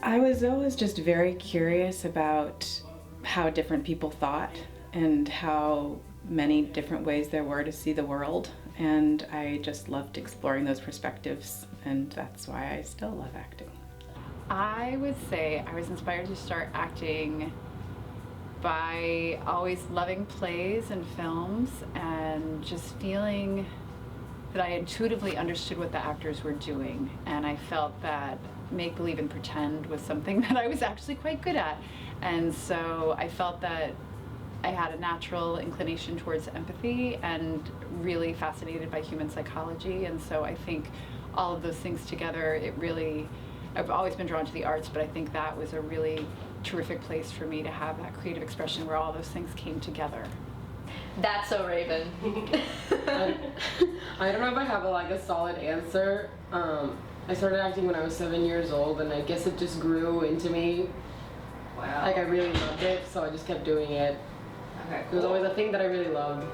I was always just very curious about how different people thought and how many different ways there were to see the world, and I just loved exploring those perspectives, and that's why I still love acting. I would say I was inspired to start acting by always loving plays and films and just feeling that I intuitively understood what the actors were doing, and I felt that make believe and pretend was something that I was actually quite good at. And so I felt that I had a natural inclination towards empathy and really fascinated by human psychology. And so I think all of those things together, I've always been drawn to the arts, but I think that was a really terrific place for me to have that creative expression where all those things came together. That's so Raven. I don't know if I have a solid answer. I started acting when I was 7 years old, and I guess it just grew into me. Wow. Like, I really loved it, so I just kept doing it. Okay, It was always a thing that I really loved.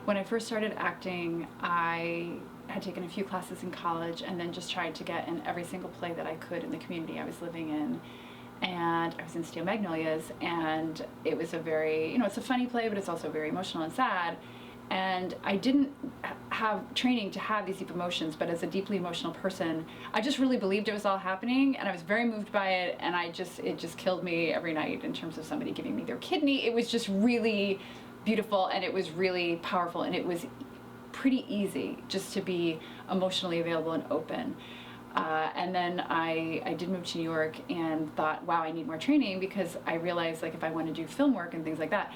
When I first started acting, I had taken a few classes in college and then just tried to get in every single play that I could in the community I was living in. And I was in Steel Magnolias, and it was a very, it's a funny play, but it's also very emotional and sad. And I didn't have training to have these deep emotions, but as a deeply emotional person, I just really believed it was all happening, and I was very moved by it, and it just killed me every night in terms of somebody giving me their kidney. It was just really beautiful, and it was really powerful, and it was pretty easy just to be emotionally available and open. And then I did move to New York and thought, wow, I need more training, because I realized, like, if I want to do film work and things like that,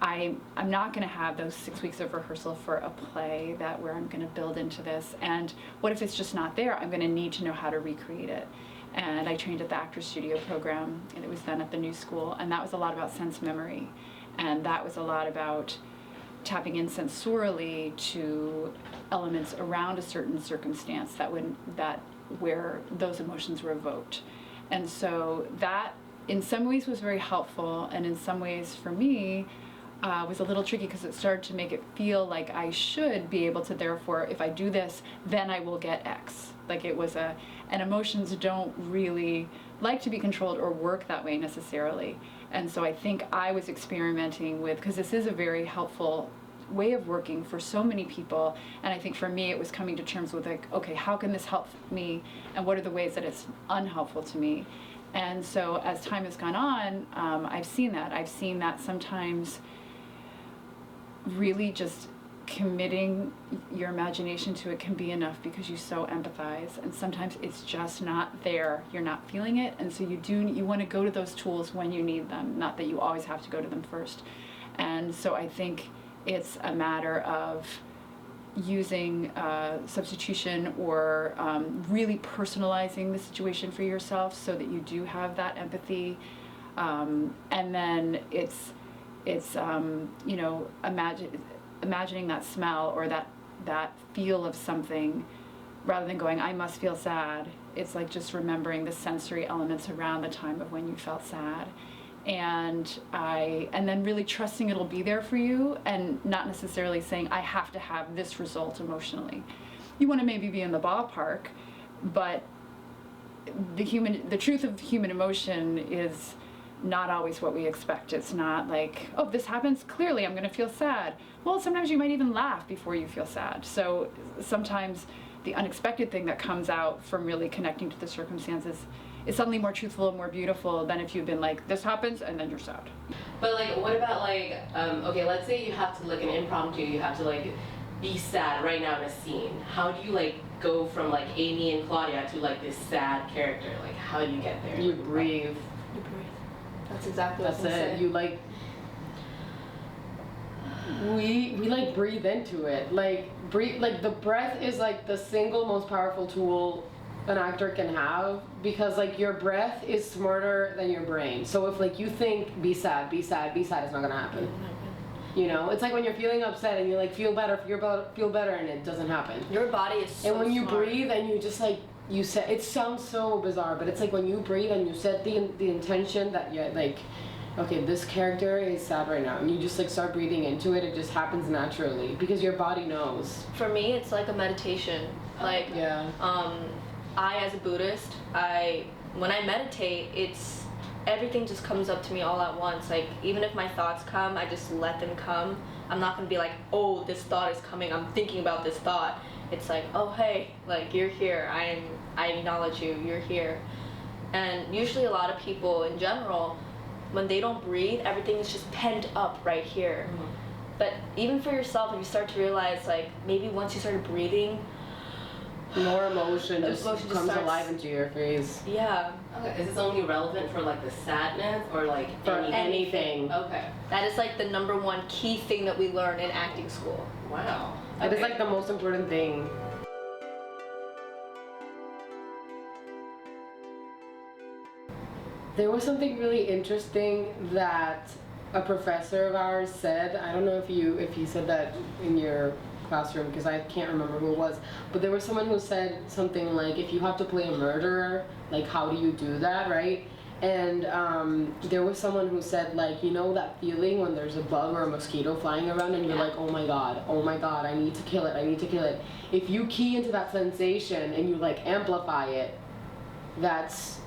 I'm not going to have those 6 weeks of rehearsal for a play where I'm going to build into this. And what if it's just not there? I'm going to need to know how to recreate it. And I trained at the Actors Studio program, and it was then at the New School, and that was a lot about sense memory. And that was a lot about tapping in sensorially to elements around a certain circumstance where those emotions were evoked. And so that in some ways was very helpful, and in some ways for me was a little tricky, because it started to make it feel like I should be able to, therefore, if I do this, then I will get X. Like it was and emotions don't really like to be controlled or work that way necessarily. And so I think I was experimenting with, because this is a very helpful way of working for so many people, and I think for me it was coming to terms with, like, okay, how can this help me, and what are the ways that it's unhelpful to me? And so as time has gone on, I've seen that sometimes really just committing your imagination to it can be enough, because you so empathize, and sometimes it's just not there, you're not feeling it, and so you want to go to those tools when you need them, not that you always have to go to them first. And so I think it's a matter of using substitution, or really personalizing the situation for yourself so that you do have that empathy, and then it's imagining that smell or that feel of something, rather than going, I must feel sad. It's like just remembering the sensory elements around the time of when you felt sad. And then really trusting it'll be there for you, and not necessarily saying I have to have this result emotionally. You want to maybe be in the ballpark, but the truth of human emotion is not always what we expect. It's not like, oh, if this happens, clearly I'm going to feel sad. Well, sometimes you might even laugh before you feel sad. So sometimes the unexpected thing that comes out from really connecting to the circumstances is suddenly more truthful and more beautiful than if you've been like, this happens, and then you're sad. But like, what about like, okay, let's say you have to, like, an impromptu, you have to like be sad right now in a scene. How do you like go from like Amy and Claudia to like this sad character? Like, how do you get there? You breathe. You breathe. That's exactly what I was That's gonna it. say. You like, we like breathe into it. Like the breath is like the single most powerful tool an actor can have, because like your breath is smarter than your brain. So if like you think be sad, be sad, be sad, it's not gonna happen. You know, it's like when you're feeling upset and you like feel better, and it doesn't happen. Your body is so And when you smart. breathe and you just like, you set, it sounds so bizarre, but it's like when you breathe and you set the intention that you like, okay, this character is sad right now, and you just like start breathing into it. It just happens naturally because your body knows. For me, it's like a meditation. Like, Yeah. I, as a Buddhist, when I meditate, it's everything just comes up to me all at once. Like, even if my thoughts come, I just let them come. I'm not gonna be like, oh, this thought is coming, I'm thinking about this thought. It's like, oh, hey, like, you're here, I acknowledge you, you're here. And usually a lot of people in general, when they don't breathe, everything is just pent up right here. Mm-hmm. But even for yourself, if you start to realize, like, maybe once you started breathing, More emotion just Emotion just comes starts- alive into your face. yeah, Okay, is this only relevant for like the sadness or like For anything. Okay. that is like the #1 key thing that we learn in acting school. Wow. It is Okay. like the most important thing. There was something really interesting that a professor of ours said. I don't know if he said that in your classroom because I can't remember who it was, but there was someone who said something like, if you have to play a murderer, like how do you do that, right? And there was someone who said, like, you know that feeling when there's a bug or a mosquito flying around and you're like, oh my god, I need to kill it, I need to kill it. If you key into that sensation and you like amplify it, that's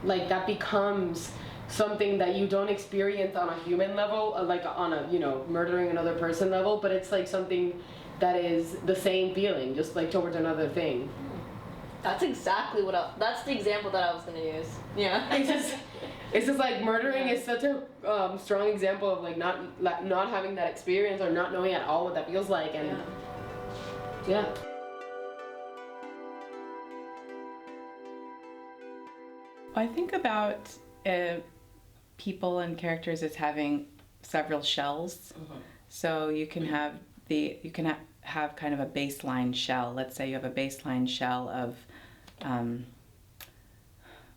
like, that becomes something that you don't experience on a human level, like on a, you know, murdering another person level, but it's like something that is the same feeling, just like towards another thing. That's exactly that's the example that I was gonna use. Yeah. It's just like murdering is such a strong example of like not having that experience or not knowing at all what that feels like, and yeah. I think about people and characters as having several shells. So you can have have kind of a baseline shell. Let's say you have a baseline shell of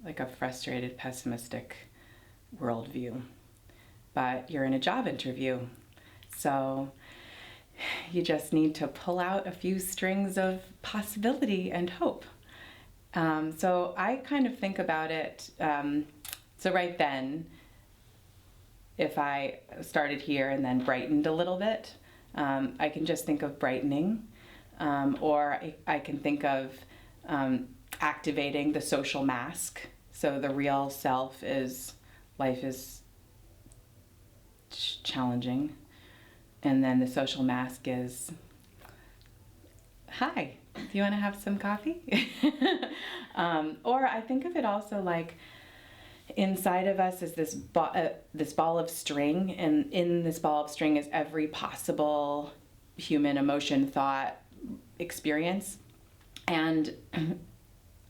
like a frustrated, pessimistic worldview, but you're in a job interview, so you just need to pull out a few strings of possibility and hope. So I kind of think about it, so right then, if I started here and then brightened a little bit, I can just think of brightening, or I can think of activating the social mask. So the real self is, life is challenging, and then the social mask is, hi, do you want to have some coffee? Or I think of it also like inside of us is this ball of string, and in this ball of string is every possible human emotion, thought, experience. And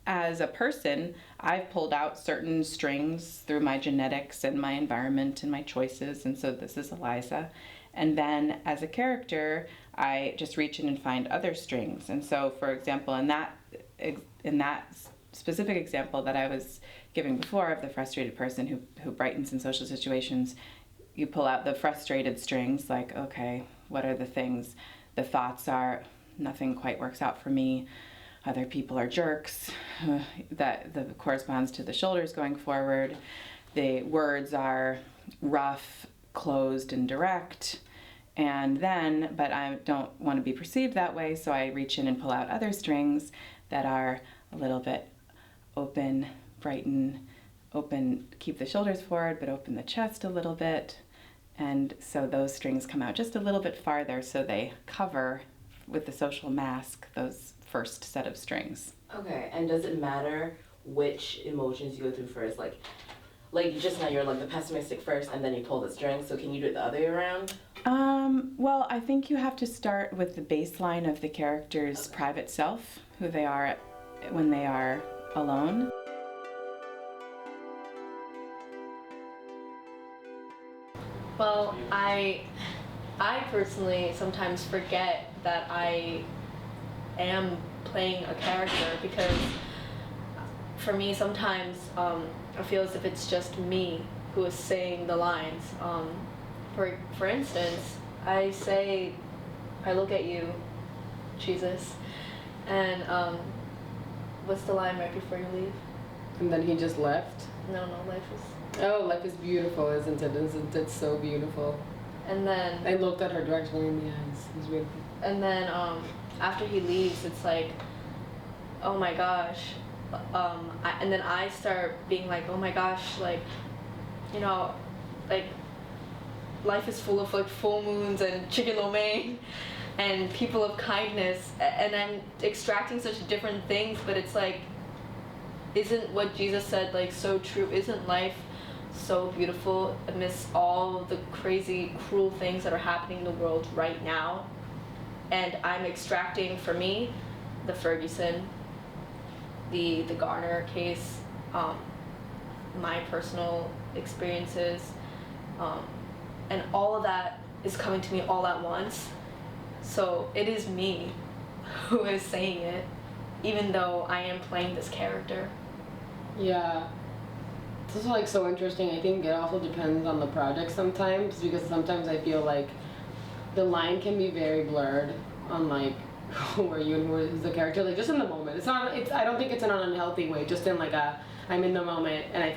as a person, I've pulled out certain strings through my genetics and my environment and my choices, and so this is Eliza. And then as a character, I just reach in and find other strings. And so, for example, in that specific example that I was giving before of the frustrated person who brightens in social situations, you pull out the frustrated strings, like, okay, what are the things? The thoughts are, nothing quite works out for me. Other people are jerks. That corresponds to the shoulders going forward. The words are rough, closed, and direct. And then, but I don't want to be perceived that way, so I reach in and pull out other strings that are a little bit open, brighten, open, keep the shoulders forward, but open the chest a little bit. And so those strings come out just a little bit farther, so they cover with the social mask those first set of strings. Okay, and does it matter which emotions you go through first? Like just now you're like the pessimistic first and then you pull the string, so can you do it the other way around? Well, I think you have to start with the baseline of the character's private self, who they are when they are alone. Well, I personally sometimes forget that I am playing a character, because for me sometimes I feel as if it's just me who is saying the lines. For instance, I say, I look at you, Jesus, and what's the line right before you leave? And then he just left. No, life is Oh, life is beautiful, isn't it? Isn't it so beautiful? And then I looked at her directly in the eyes. It was beautiful. and then after he leaves, it's like, oh my gosh. And then I start being like, oh my gosh, like, you know, like, life is full of like full moons and chicken lo mein and people of kindness, and I'm extracting such different things, but it's like, isn't what Jesus said like so true? Isn't life so beautiful amidst all the crazy, cruel things that are happening in the world right now? And I'm extracting, for me, the Ferguson, the Garner case, my personal experiences, and all of that is coming to me all at once. So it is me who is saying it, even though I am playing this character. Yeah. It's also like so interesting. I think it also depends on the project sometimes, because sometimes I feel like the line can be very blurred on like who are you and who is the character, like just in the moment. It's not, it's, I don't think it's in an unhealthy way, just in like a, I'm in the moment and I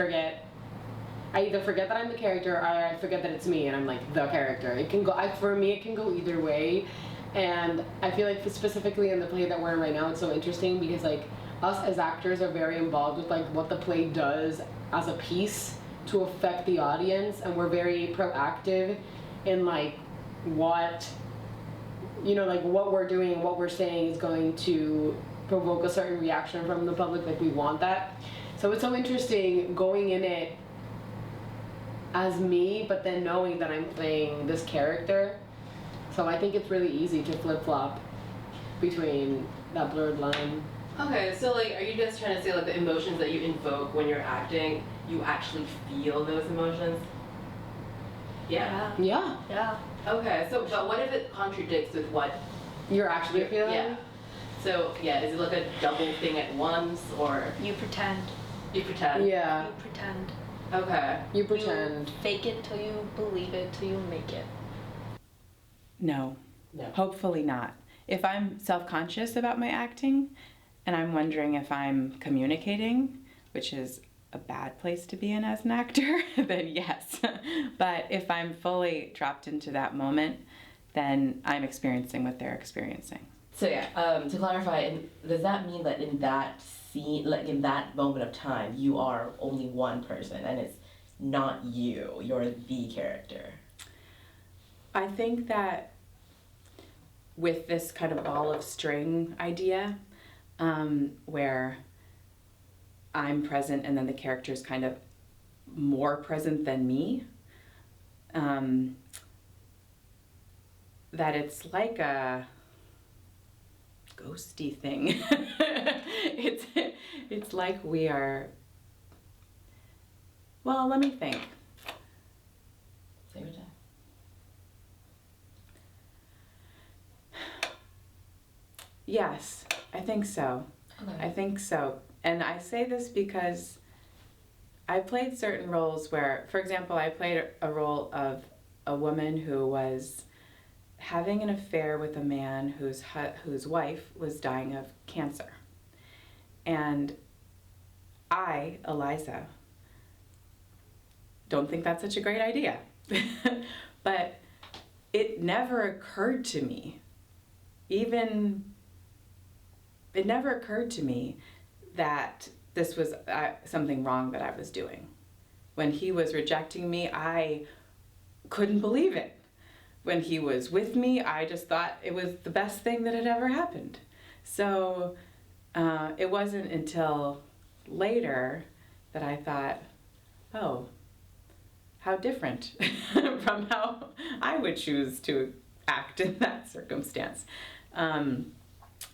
either forget that I'm the character or I forget that it's me and I'm like the character. It can go, for me it can go either way. And I feel like specifically in the play that we're in right now, it's so interesting because like us as actors are very involved with like what the play does as a piece to affect the audience, and we're very proactive in like what, you know, like what we're doing, what we're saying is going to provoke a certain reaction from the public, like we want that. So it's so interesting going in it as me, but then knowing that I'm playing this character. So I think it's really easy to flip-flop between that blurred line. Okay, so like, are you just trying to say like the emotions that you invoke when you're acting, you actually feel those emotions? Yeah. Yeah. Yeah. Okay, so but what if it contradicts with what You're actually feeling? Yeah. So yeah, is it like a double thing at once, or You pretend. you pretend? Yeah. You pretend. Okay. You pretend. You fake it till you believe it, till you make it. No. No. Hopefully not. If I'm self-conscious about my acting and I'm wondering if I'm communicating, which is a bad place to be in as an actor, then yes. But if I'm fully dropped into that moment, then I'm experiencing what they're experiencing. So yeah, to clarify, does that mean that in that scene, like in that moment of time, you are only one person and it's not you, you're the character? I think that with this kind of ball of string idea, where I'm present and then the character's kind of more present than me, that it's like a ghosty thing. It's like we are, well, let me think. Same time. Yes, I think so. Okay. I think so. And I say this because I played certain roles where, for example, I played a role of a woman who was having an affair with a man whose wife was dying of cancer. And I, Eliza, don't think that's such a great idea. But it never occurred to me, it never occurred to me that this was something wrong that I was doing. When he was rejecting me, I couldn't believe it. When he was with me, I just thought it was the best thing that had ever happened. So it wasn't until later that I thought, oh, how different from how I would choose to act in that circumstance.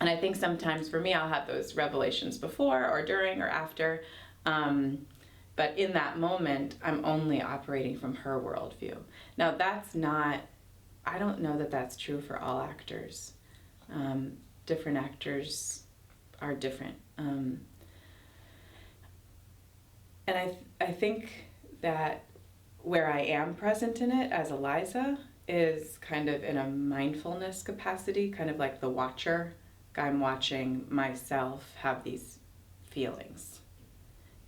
And I think sometimes for me, I'll have those revelations before or during or after. But in that moment, I'm only operating from her worldview. Now that's not, I don't know that that's true for all actors. Different actors are different. And I think that where I am present in it as Eliza is kind of in a mindfulness capacity, kind of like the watcher. I'm watching myself have these feelings.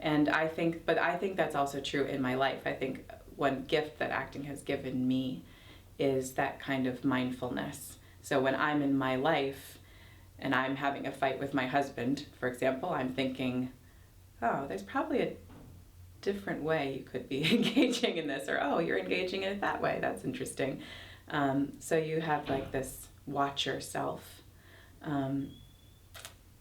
And I think that's also true in my life. I think one gift that acting has given me is that kind of mindfulness. So when I'm in my life and I'm having a fight with my husband, for example, I'm thinking, oh, there's probably a different way you could be engaging in this, or oh, you're engaging in it that way. That's interesting. So you have like this watch yourself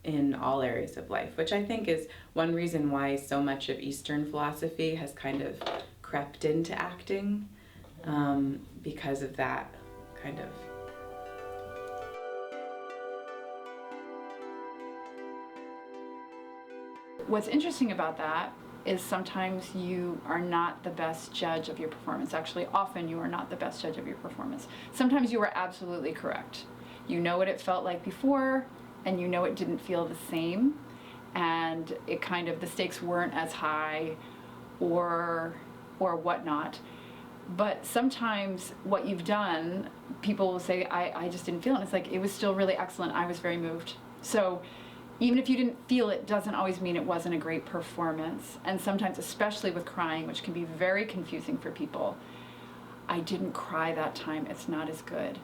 in all areas of life, which I think is one reason why so much of Eastern philosophy has kind of crept into acting, because of that kind of. What's interesting about that is sometimes you are not the best judge of your performance. Actually, often you are not the best judge of your performance. Sometimes you are absolutely correct. You know what it felt like before, and you know it didn't feel the same, and it kind of, the stakes weren't as high or whatnot. But sometimes what you've done, people will say, I just didn't feel it. It's like, it was still really excellent. I was very moved. So even if you didn't feel it, doesn't always mean it wasn't a great performance. And sometimes, especially with crying, which can be very confusing for people, I didn't cry that time, it's not as good.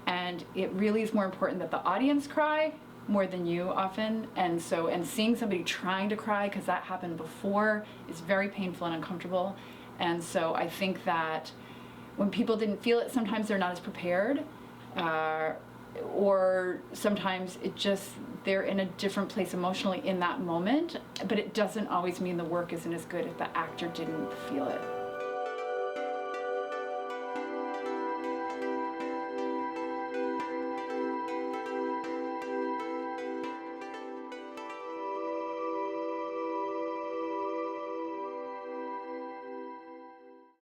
And it really is more important that the audience cry more than you often. And seeing somebody trying to cry, because that happened before, is very painful and uncomfortable. And so I think that when people didn't feel it, sometimes they're not as prepared, or sometimes they're in a different place emotionally in that moment, but it doesn't always mean the work isn't as good if the actor didn't feel it.